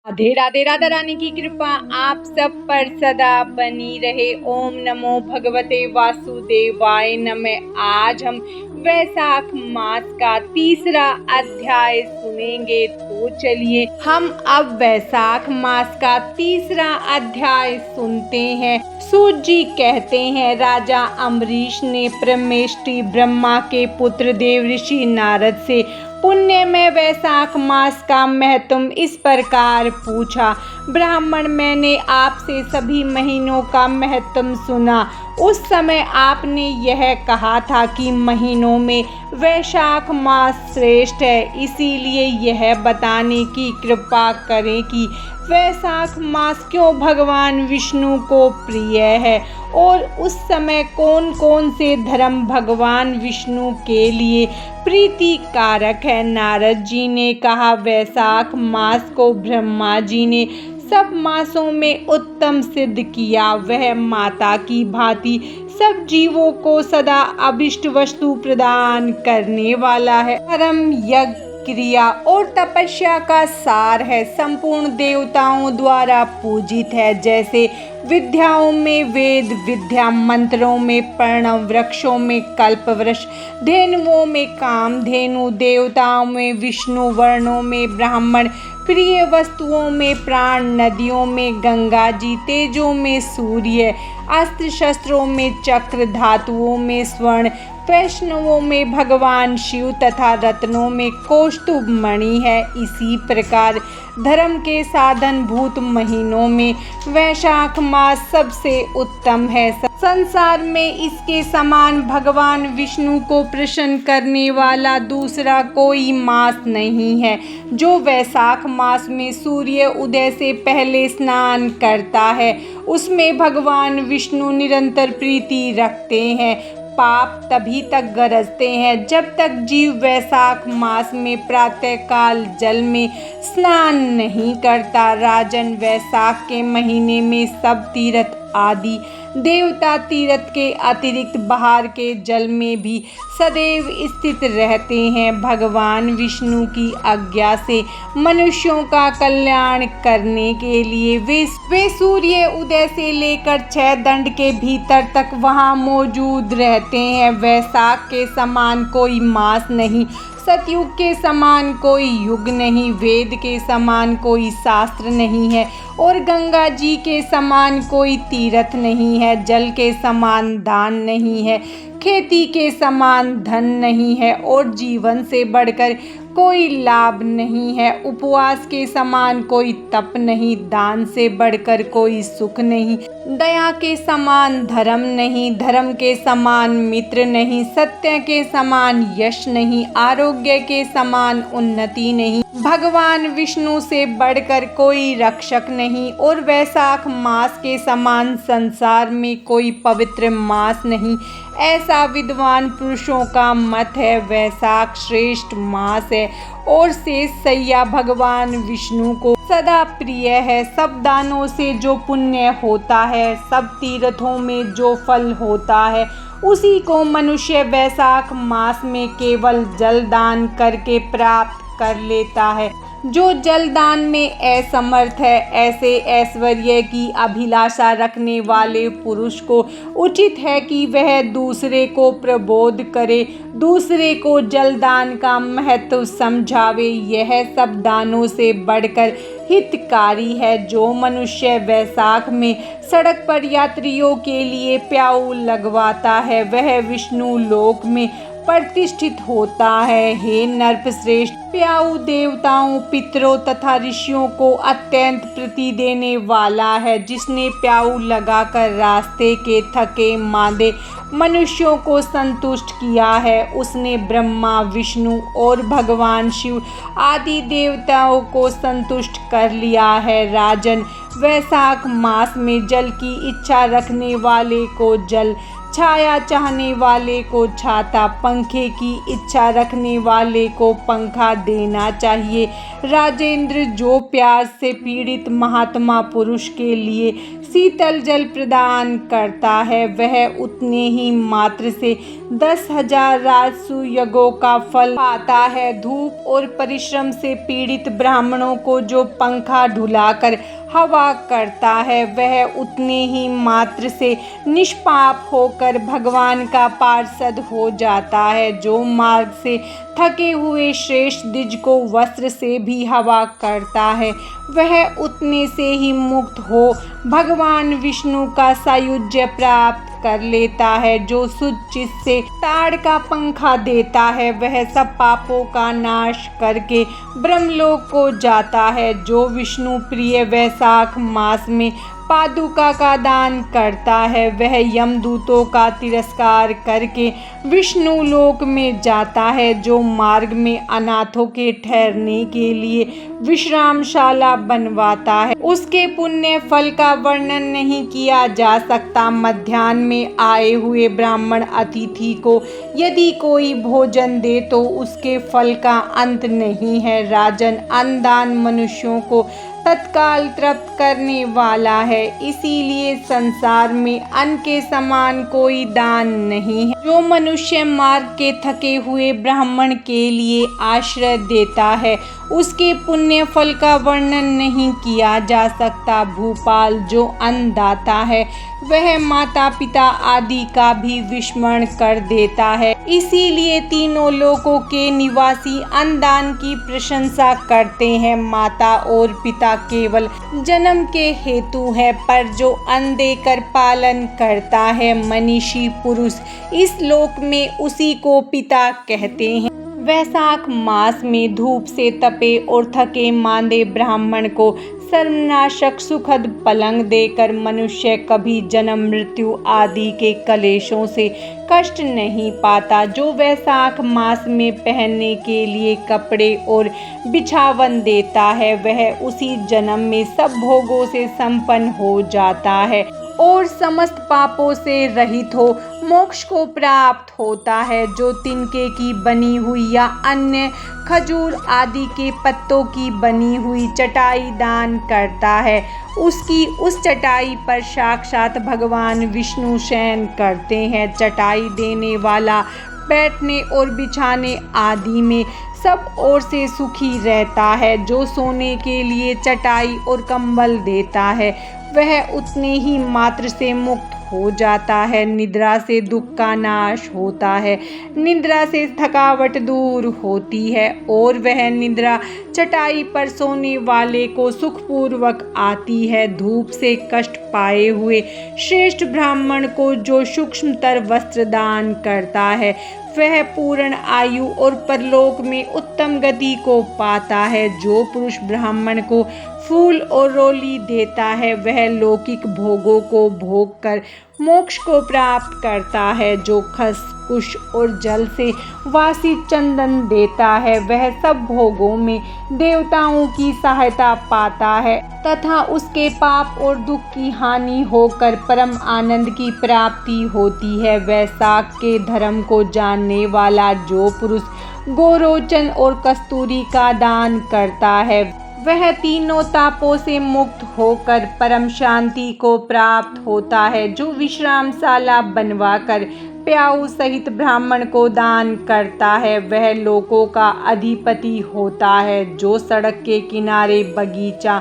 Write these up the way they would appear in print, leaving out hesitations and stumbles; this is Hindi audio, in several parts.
राधे राधे। राधा रानी की कृपा आप सब पर सदा बनी रहे। ओम नमो भगवते वासुदेवाय नमः। आज हम वैशाख मास का तीसरा अध्याय सुनेंगे, तो चलिए हम अब वैशाख मास का तीसरा अध्याय सुनते हैं। सूत जी कहते हैं, राजा अम्बरीश ने परमेष्टि ब्रह्मा के पुत्र देव ऋषि नारद से पुण्य में वैशाख मास का महत्व इस प्रकार पूछा। ब्राह्मण, मैंने आपसे सभी महीनों का महत्व सुना। उस समय आपने यह कहा था कि महीनों में वैशाख मास श्रेष्ठ है, इसीलिए यह बताने की कृपा करें कि वैशाख मास क्यों भगवान विष्णु को प्रिय है और उस समय कौन कौन से धर्म भगवान विष्णु के लिए प्रीति कारक है। नारद जी ने कहा, वैशाख मास को ब्रह्मा जी ने सब मासों में उत्तम सिद्ध किया। वह माता की भांति सब जीवों को सदा अभिष्ट वस्तु प्रदान करने वाला है। कर्म, यज्ञ, क्रिया और तपस्या का सार है। संपूर्ण देवताओं द्वारा पूजित है। जैसे विद्याओं में वेद विद्या, मंत्रों में प्रणव, वृक्षों में कल्प वृक्ष, धेनुओं में कामधेनु, देवताओं में विष्णु, वर्णों में ब्राह्मण, प्रिय वस्तुओं में प्राण, नदियों में गंगा जी, तेजों में सूर्य, अस्त्र शस्त्रों में चक्र, धातुओं में स्वर्ण, वैष्णवों में भगवान शिव तथा रत्नों में कौस्तुभ मणि है। इसी प्रकार धर्म के साधन भूत महीनों में वैशाख मास सबसे उत्तम है। संसार में इसके समान भगवान विष्णु को प्रसन्न करने वाला दूसरा कोई मास नहीं है। जो वैशाख मास में सूर्य उदय से पहले स्नान करता है, उसमें भगवान विष्णु निरंतर प्रीति रखते हैं। पाप तभी तक गरजते हैं जब तक जीव वैशाख मास में प्रातःकाल जल में स्नान नहीं करता। राजन, वैशाख के महीने में सब तीर्थ आदि देवता तीर्थ के अतिरिक्त बाहर के जल में भी सदैव स्थित रहते हैं। भगवान विष्णु की आज्ञा से मनुष्यों का कल्याण करने के लिए वे सूर्य उदय से लेकर 6 दंड के भीतर तक वहां मौजूद रहते हैं। वैशाख के समान कोई मास नहीं, सतयुग के समान कोई युग नहीं, वेद के समान कोई शास्त्र नहीं है और गंगा जी के समान कोई तीर्थ नहीं है। जल के समान दान नहीं है, खेती के समान धन नहीं है और जीवन से बढ़कर कोई लाभ नहीं है। उपवास के समान कोई तप नहीं, दान से बढ़कर कोई सुख नहीं, दया के समान धर्म नहीं, धर्म के समान मित्र नहीं, सत्य के समान यश नहीं, आरोग्य के समान उन्नति नहीं, भगवान विष्णु से बढ़कर कोई रक्षक नहीं और वैशाख मास के समान संसार में कोई पवित्र मास नहीं। ऐसा विद्वान पुरुषों का मत है। वैशाख श्रेष्ठ मास है और शेष सैया भगवान विष्णु को सदा प्रिय है। सब दानों से जो पुण्य होता है, सब तीर्थों में जो फल होता है, उसी को मनुष्य वैशाख मास में केवल जल दान करके प्राप्त कर लेता है। जो जलदान में असमर्थ है, ऐसे ऐश्वर्य की अभिलाषा रखने वाले पुरुष को उचित है कि वह दूसरे को प्रबोध करे, दूसरे को जलदान का महत्व समझावे। यह सब दानों से बढ़कर हितकारी है। जो मनुष्य वैशाख में सड़क पर यात्रियों के लिए प्याऊ लगवाता है, वह विष्णु लोक में प्रतिष्ठित होता है। हे नरश्रेष्ठ, प्याऊ देवताओं, पितरों तथा ऋषियों को अत्यंत प्रीति देने वाला है। जिसने प्याऊ लगाकर रास्ते के थके मांदे मनुष्यों को संतुष्ट किया है, उसने ब्रह्मा, विष्णु और भगवान शिव आदि देवताओं को संतुष्ट कर लिया है। राजन, वैशाख मास में जल की इच्छा रखने वाले को जल, छाया चाहने वाले को छाता, पंखे की इच्छा रखने वाले को पंखा देना चाहिए। राजेंद्र, जो प्यास से पीड़ित महात्मा पुरुष के लिए शीतल जल प्रदान करता है, वह उतने ही मात्र से 10,000 राजसु यज्ञों का फल पाता है। धूप और परिश्रम से पीड़ित ब्राह्मणों को जो पंखा ढुलाकर हवा करता है, वह उतने ही मात्र से निष्पाप होकर भगवान का पार्षद हो जाता है। जो मार्ग से थके हुए श्रेष्ठ द्विज को वस्त्र से भी हवा करता है, वह उतने से ही मुक्त हो भगवान विष्णु का सायुज्य प्राप्त कर लेता है। जो शुद्ध चित्त से ताड़ का पंखा देता है, वह सब पापों का नाश करके ब्रह्मलोक को जाता है। जो विष्णु प्रिय वैशाख मास में पादुका का दान करता है, वह यमदूतों का तिरस्कार करके विष्णु लोक में जाता है। जो मार्ग में अनाथों के ठहरने के लिए विश्रामशाला बनवाता है, उसके पुण्य फल का वर्णन नहीं किया जा सकता। मध्याह्न में आए हुए ब्राह्मण अतिथि को यदि कोई भोजन दे तो उसके फल का अंत नहीं है। राजन, अन्नदान मनुष्यों को तत्काल तृप्त करने वाला है, इसीलिए संसार में अन्न के समान कोई दान नहीं है। जो मनुष्य मार्ग के थके हुए ब्राह्मण के लिए आश्रय देता है, उसके पुण्य फल का वर्णन नहीं किया जा सकता। भूपाल, जो अन्नदाता है, वह माता पिता आदि का भी विस्मरण कर देता है, इसीलिए तीनों लोकों के निवासी अन्नदान की प्रशंसा करते हैं। माता और पिता केवल जन्म के हेतु है, पर जो अन्न देकर पालन करता है मनीषी पुरुष, इस लोक में उसी को पिता कहते हैं। वैशाख मास में धूप से तपे और थके मांदे ब्राह्मण को सर्वनाशक सुखद पलंग देकर मनुष्य कभी जन्म मृत्यु आदि के कलेशों से कष्ट नहीं पाता। जो वैशाख मास में पहनने के लिए कपड़े और बिछावन देता है, वह उसी जन्म में सब भोगों से संपन्न हो जाता है और समस्त पापों से रहित हो मोक्ष को प्राप्त होता है। जो तिनके की बनी हुई या अन्य खजूर आदि के पत्तों की बनी हुई चटाई दान करता है, उसकी उस चटाई पर साक्षात भगवान विष्णु शयन करते हैं। चटाई देने वाला बैठने और बिछाने आदि में सब ओर से सुखी रहता है। जो सोने के लिए चटाई और कंबल देता है, वह उतने ही मात्र से मुक्त हो जाता है। निद्रा से दुख का नाश होता है, निद्रा से थकावट दूर होती है और वह निद्रा चटाई पर सोने वाले को सुखपूर्वक आती है। धूप से कष्ट पाए हुए श्रेष्ठ ब्राह्मण को जो सूक्ष्मतर वस्त्र दान करता है, वह पूर्ण आयु और परलोक में उत्तम गति को पाता है। जो पुरुष ब्राह्मण को फूल और रोली देता है, वह लौकिक भोगों को भोग कर मोक्ष को प्राप्त करता है। जो खस कुश और जल से वासी चंदन देता है, वह सब भोगों में देवताओं की सहायता पाता है तथा उसके पाप और दुख की हानि होकर परम आनंद की प्राप्ति होती है। वैशाख के धर्म को जानने वाला जो पुरुष गोरोचन और कस्तूरी का दान करता है, वह तीनों तापों से मुक्त होकर परम शांति को प्राप्त होता है। जो विश्रामशाला बनवाकर प्याऊ सहित ब्राह्मण को दान करता है, वह लोकों का अधिपति होता है। जो सड़क के किनारे बगीचा,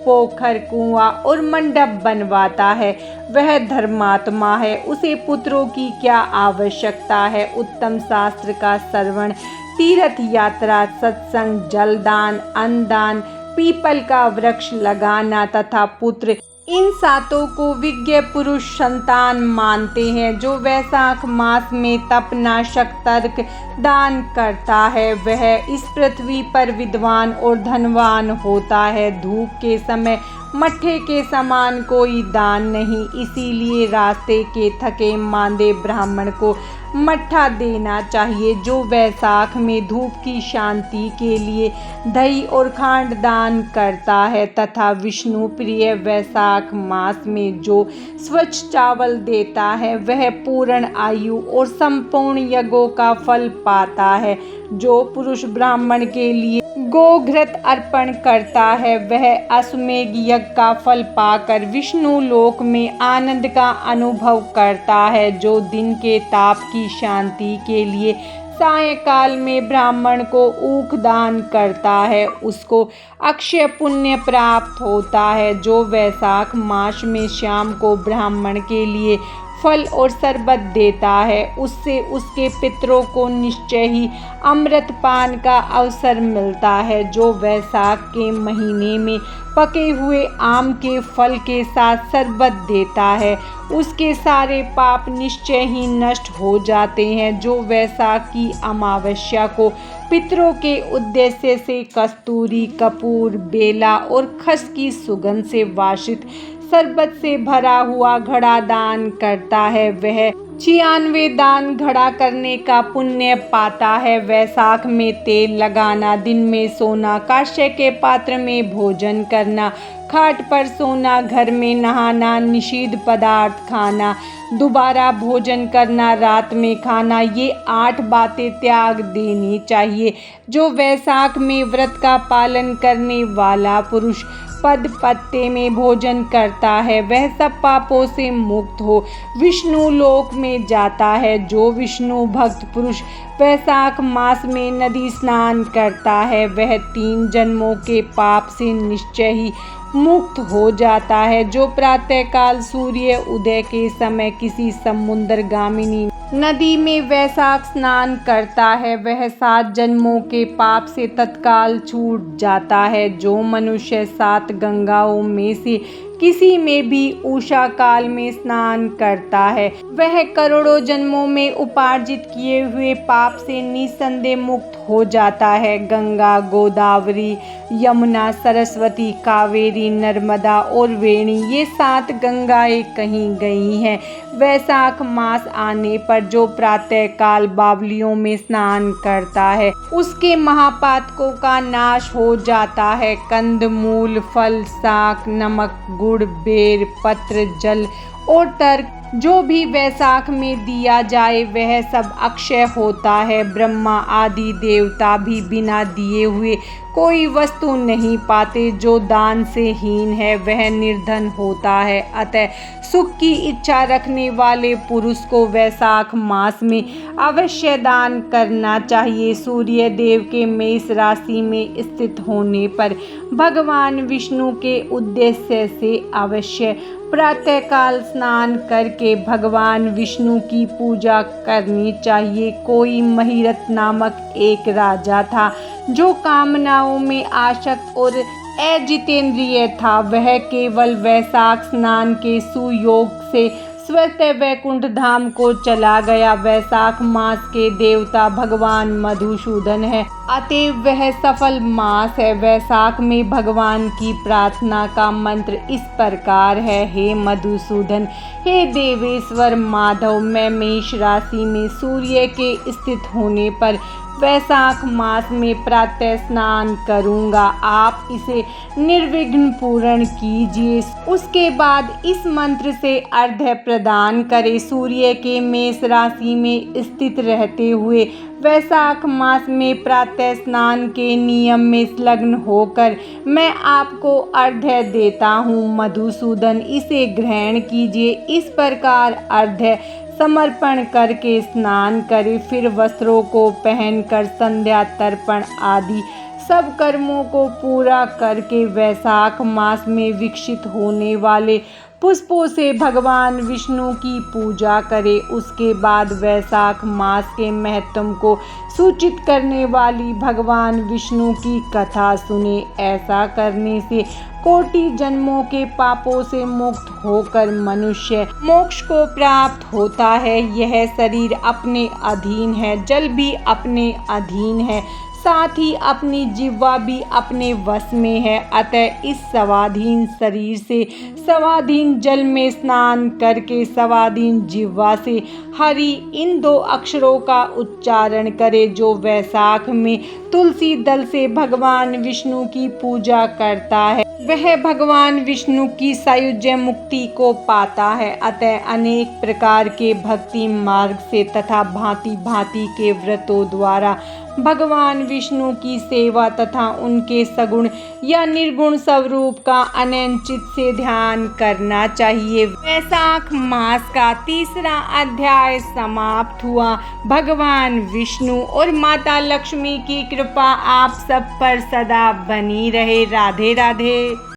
पोखर, कुआं और मंडप बनवाता है, वह धर्मात्मा है। उसे पुत्रों की क्या आवश्यकता है। उत्तम शास्त्र का श्रवण, तीर्थ यात्रा, सत्संग, जलदान, अन्नदान, पीपल का वृक्ष लगाना तथा पुत्र, इन सातों को विज्ञ पुरुष संतान मानते हैं। जो वैशाख मास में तपनाशक तर्क दान करता है, वह इस पृथ्वी पर विद्वान और धनवान होता है। धूप के समय मट्ठे के समान कोई दान नहीं। इसीलिए रास्ते के थके मांदे ब्राह्मण को मट्ठा देना चाहिए। जो वैशाख में धूप की शांति के लिए दही और खांड दान करता है तथा विष्णु प्रिय वैशाख मास में जो स्वच्छ चावल देता है वह पूर्ण आयु और संपूर्ण यज्ञों का फल पाता है। जो पुरुष ब्राह्मण के लिए गोघृत अर्पण करता है वह अश्वमेध यज्ञ का फल पाकर विष्णु लोक में आनंद का अनुभव करता है। जो दिन के ताप की शांति के लिए सायंकाल में ब्राह्मण को ऊख दान करता है उसको अक्षय पुण्य प्राप्त होता है। जो वैशाख मास में शाम को ब्राह्मण के लिए फल और शरबत देता है उससे उसके पितरों को निश्चय ही अमृत पान का अवसर मिलता है। जो वैशाख के महीने में पके हुए आम के फल के साथ शरबत देता है उसके सारे पाप निश्चय ही नष्ट हो जाते हैं। जो वैशाख की अमावस्या को पितरों के उद्देश्य से कस्तूरी, कपूर, बेला और खस की सुगंध से वासित शरबत से भरा हुआ घड़ा दान करता है वह 96 दान घड़ा करने का पुण्य पाता है। वैशाख में तेल लगाना, दिन में सोना, कांस्य के पात्र में भोजन करना, खाट पर सोना, घर में नहाना, निषिद्ध पदार्थ खाना, दोबारा भोजन करना, रात में खाना, ये 8 बातें त्याग देनी चाहिए। जो वैशाख में व्रत का पालन करने वाला पुरुष पद पत्ते में भोजन करता है वह सब पापों से मुक्त हो विष्णु लोक में जाता है। जो विष्णु भक्त पुरुष वैशाख मास में नदी स्नान करता है वह 3 जन्मों के पाप से निश्चय ही मुक्त हो जाता है। जो प्रातःकाल सूर्य उदय के समय किसी समुद्रगामिनी नदी में वैशाख स्नान करता है वह 7 जन्मों के पाप से तत्काल छूट जाता है। जो मनुष्य 7 गंगाओं में से किसी में भी उषा काल में स्नान करता है वह करोड़ों जन्मों में उपार्जित किए हुए पाप से निसंदेह मुक्त हो जाता है। गंगा, गोदावरी, यमुना, सरस्वती, कावेरी, नर्मदा और वेणी ये 7 गंगाएं कहीं गई हैं। वैशाख मास आने पर जो प्रातःकाल बावलियों में स्नान करता है उसके महापातकों का नाश हो जाता है। कंद मूल, फल, शाक, नमक, गुड़, बेर, पत्र, जल और तर्क जो भी वैशाख में दिया जाए वह सब अक्षय होता है। ब्रह्मा आदि देवता भी बिना दिए हुए कोई वस्तु नहीं पाते। जो दान से हीन है वह निर्धन होता है। अतः सुख की इच्छा रखने वाले पुरुष को वैशाख मास में अवश्य दान करना चाहिए। सूर्य देव के मेष राशि में स्थित होने पर भगवान विष्णु के उद्देश्य से अवश्य प्रातःकाल स्नान करके भगवान विष्णु की पूजा करनी चाहिए। कोई महिरथ नामक एक राजा था जो कामनाओं में आसक्त और अजितेंद्रिय था। वह केवल वैशाख स्नान के सुयोग से स्वतः वैकुंठ धाम को चला गया। वैशाख मास के देवता भगवान मधुसूदन है अतएव वह सफल मास है। वैशाख में भगवान की प्रार्थना का मंत्र इस प्रकार है। हे मधुसूदन, हे देवेश्वर माधव, मैं मेष राशि में सूर्य के स्थित होने पर वैशाख मास में प्रातः स्नान करूंगा। आप इसे निर्विघ्न पूर्ण कीजिए। उसके बाद इस मंत्र से अर्घ्य प्रदान करें। सूर्य के मेष राशि में स्थित रहते हुए वैशाख मास में प्रातः स्नान के नियम में संलग्न होकर मैं आपको अर्घ्य देता हूँ। मधुसूदन, इसे ग्रहण कीजिए। इस प्रकार अर्घ्य समर्पण करके स्नान करें। फिर वस्त्रों को पहनकर संध्या तर्पण आदि सब कर्मों को पूरा करके वैशाख मास में विकसित होने वाले पुष्पों से भगवान विष्णु की पूजा करें। उसके बाद वैशाख मास के महत्व को सूचित करने वाली भगवान विष्णु की कथा सुने। ऐसा करने से कोटि जन्मों के पापों से मुक्त होकर मनुष्य मोक्ष को प्राप्त होता है। यह शरीर अपने अधीन है, जल भी अपने अधीन है, साथ ही अपनी जिह्वा भी अपने वश में है। अतः इस स्वाधीन शरीर से स्वाधीन जल में स्नान करके स्वाधीन जिह्वा से हरि इन 2 अक्षरों का उच्चारण करे। जो वैशाख में तुलसी दल से भगवान विष्णु की पूजा करता है वह भगवान विष्णु की सायुज्य मुक्ति को पाता है। अतः अनेक प्रकार के भक्ति मार्ग से तथा भांति भांति के व्रतों द्वारा भगवान विष्णु की सेवा तथा उनके सगुण या निर्गुण स्वरूप का अनंचित से ध्यान करना चाहिए। वैशाख मास का तीसरा अध्याय समाप्त हुआ। भगवान विष्णु और माता लक्ष्मी की कृपा आप सब पर सदा बनी रहे। राधे राधे।